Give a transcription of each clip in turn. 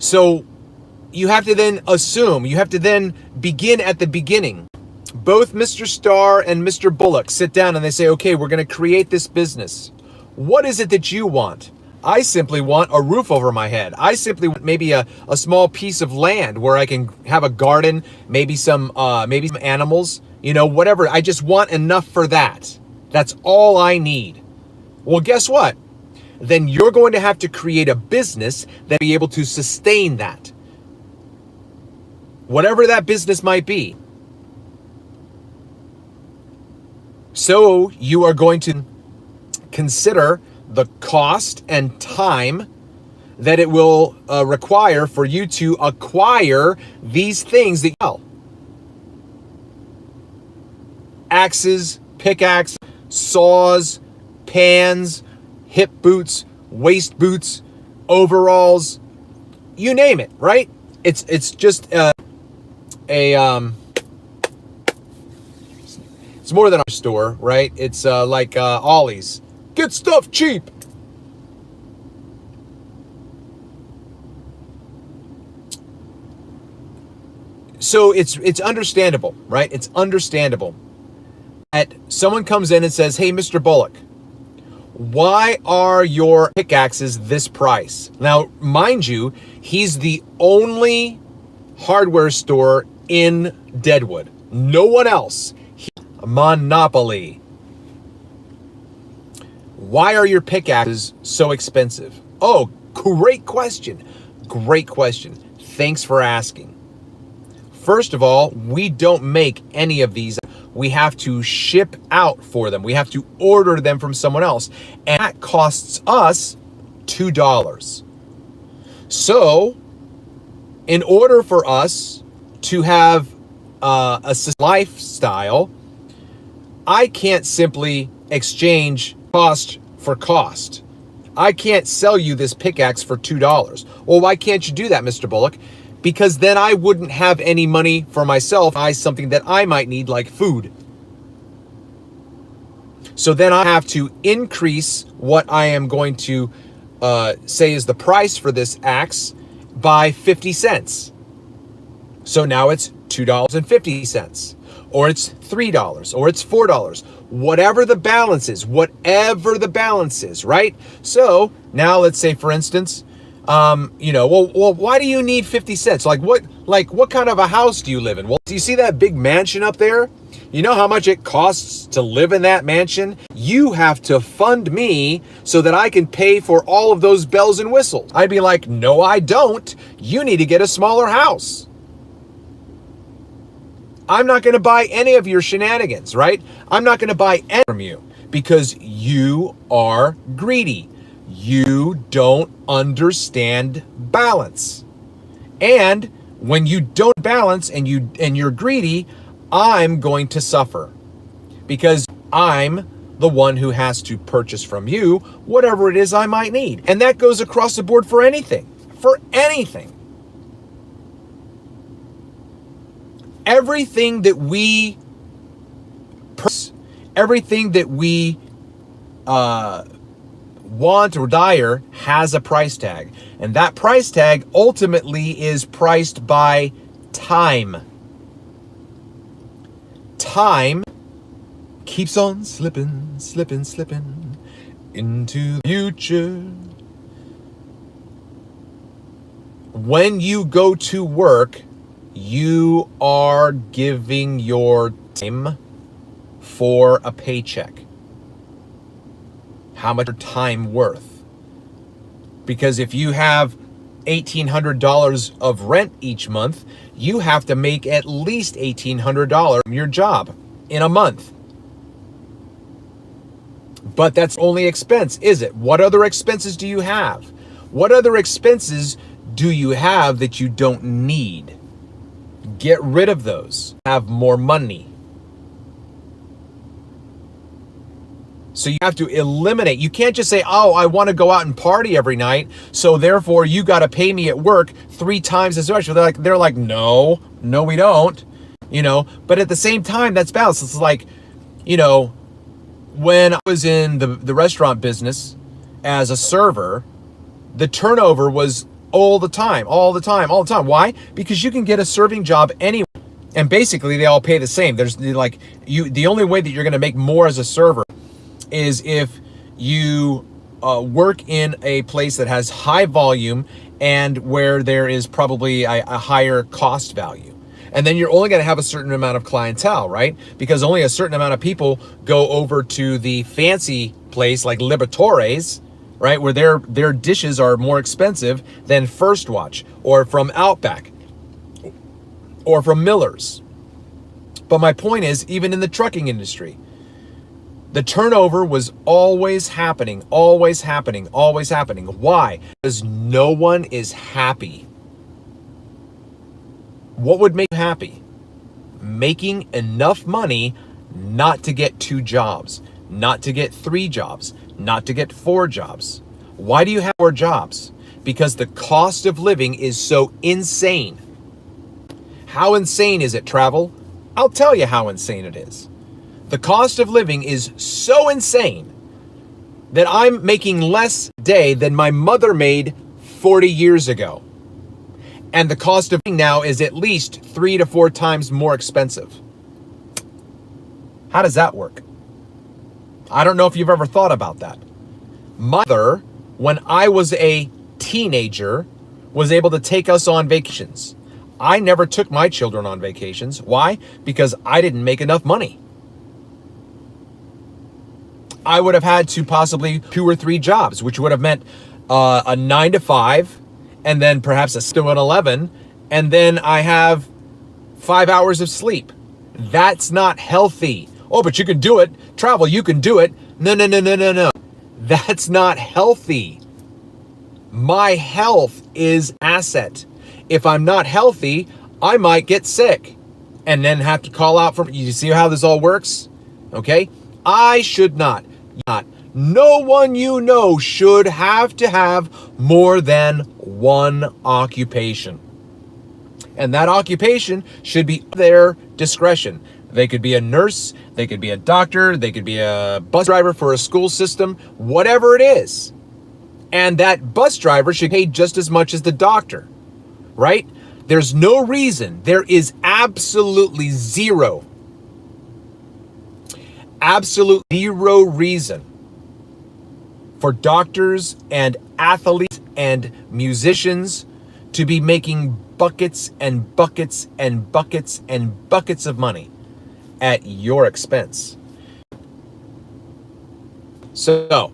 So you have to then assume, you have to then begin at the beginning. Both Mr. Starr and Mr. Bullock sit down and they say, okay, we're going to create this business. What is it that you want? I simply want a roof over my head. I simply want maybe a small piece of land where I can have a garden, maybe some animals, whatever. I just want enough for that. That's all I need. Well, guess what? Then you're going to have to create a business that be able to sustain that. Whatever that business might be. So you are going to consider the cost and time that it will require for you to acquire these things that you sell. Axes, pickaxe, saws, pans, hip boots, waist boots, overalls, you name it, right? It's just it's more than a store, right? It's like Ollie's. Get stuff cheap. So it's understandable, right? It's understandable that someone comes in and says, hey, Mr. Bullock, why are your pickaxes this price? Now, mind you, he's the only hardware store in Deadwood. No one else. Monopoly. Why are your pickaxes so expensive? Oh, great question. Great question. Thanks for asking. First of all, we don't make any of these. We have to ship out for them. We have to order them from someone else. And that costs us $2. So, in order for us to have a lifestyle, I can't simply exchange cost for cost. I can't sell you this pickaxe for $2. Well, why can't you do that, Mr. Bullock? Because then I wouldn't have any money for myself. I something that I might need, like food. So then I have to increase what I am going to say is the price for this axe by 50 cents. So now it's $2.50, or it's $3, or it's $4, whatever the balance is, right? So now let's say, for instance, well, why do you need 50 cents? Like what kind of a house do you live in? Well, do you see that big mansion up there? You know how much it costs to live in that mansion? You have to fund me so that I can pay for all of those bells and whistles. I'd be like, no, I don't. You need to get a smaller house. I'm not going to buy any of your shenanigans, right? I'm not going to buy any from you because you are greedy. You don't understand balance. And when you don't balance and you're greedy, I'm going to suffer because I'm the one who has to purchase from you whatever it is I might need. And that goes across the board for anything. Everything that we want or desire has a price tag. And that price tag ultimately is priced by time. Time keeps on slipping into the future. When you go to work, you are giving your time for a paycheck. How much is time worth? Because if you have $1,800 of rent each month, you have to make at least $1,800 from your job in a month. But that's only expense, is it? What other expenses do you have? What other expenses do you have that you don't need? Get rid of those. Have more money. So you have to eliminate. You can't just say, oh, I want to go out and party every night, so therefore you got to pay me at work 3 times as much. They're like, no, we don't. But at the same time, that's balance. It's like, when I was in the restaurant business as a server, the turnover was all the time, all the time, all the time. Why? Because you can get a serving job anywhere. And basically they all pay the same. There's like the only way that you're going to make more as a server is if you work in a place that has high volume and where there is probably a higher cost value. And then you're only going to have a certain amount of clientele, right? Because only a certain amount of people go over to the fancy place like Liberatores, right? Where their dishes are more expensive than First Watch or from Outback or from Miller's. But my point is, even in the trucking industry, the turnover was always happening, always happening, always happening. Why? Because no one is happy. What would make you happy? Making enough money not to get 2 jobs, not to get 3 jobs, not to get 4 jobs. Why do you have 4 jobs? Because the cost of living is so insane. How insane is it, Trav-EL? I'll tell you how insane it is. The cost of living is so insane that I'm making less a day than my mother made 40 years ago. And the cost of living now is at least 3 to 4 times more expensive. How does that work? I don't know if you've ever thought about that. My mother, when I was a teenager, was able to take us on vacations. I never took my children on vacations. Why? Because I didn't make enough money. I would have had to possibly 2 or 3 jobs, which would have meant a 9 to 5, and then perhaps a 6 to an 11, and then I have 5 hours of sleep. That's not healthy. Oh, but you can do it. Trav-EL, you can do it. No, no, no, no, no, no. That's not healthy. My health is asset. If I'm not healthy, I might get sick and then have to call out from, you see how this all works? Okay? I should not. No one you know should have to have more than 1 occupation. And that occupation should be their discretion. They could be a nurse, they could be a doctor, they could be a bus driver for a school system, whatever it is. And that bus driver should pay just as much as the doctor, right? There's no reason, there is absolutely zero reason for doctors and athletes and musicians to be making buckets and buckets and buckets and buckets of money at your expense. So,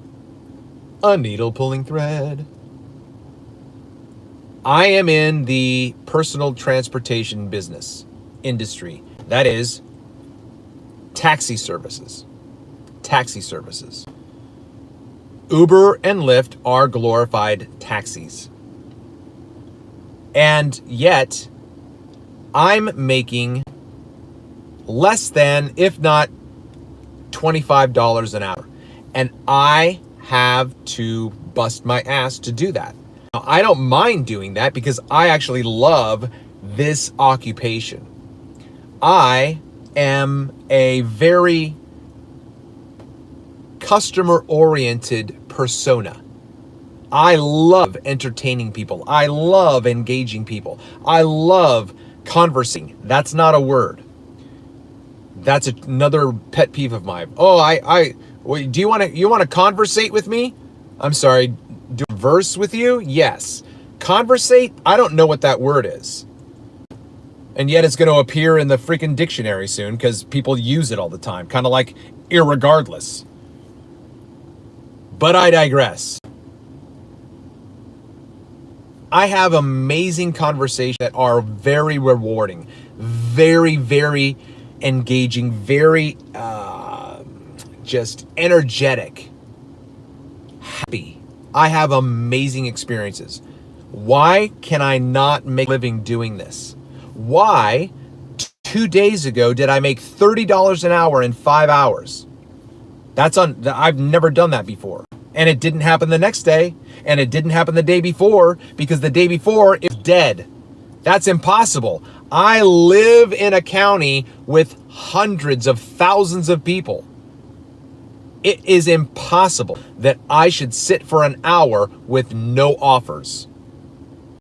a needle pulling thread. I am in the personal transportation business industry. That is taxi services. Taxi services. Uber and Lyft are glorified taxis. And yet, I'm making less than, if not $25 an hour. And I have to bust my ass to do that. Now, I don't mind doing that because I actually love this occupation. I am a very customer-oriented persona. I love entertaining people. I love engaging people. I love conversing. That's not a word. That's another pet peeve of mine. Oh, do you want to conversate with me? I'm sorry, do a verse with you? Yes. Conversate? I don't know what that word is. And yet it's going to appear in the freaking dictionary soon because people use it all the time, kind of like irregardless. But I digress. I have amazing conversations that are very rewarding, very, very engaging, very just energetic, happy. I have amazing experiences. Why can I not make a living doing this? Why 2 days ago did I make $30 an hour in 5 hours? I've never done that before. And it didn't happen the next day, and it didn't happen the day before, because the day before it was dead. That's impossible. I live in a county with hundreds of thousands of people. It is impossible that I should sit for an hour with no offers.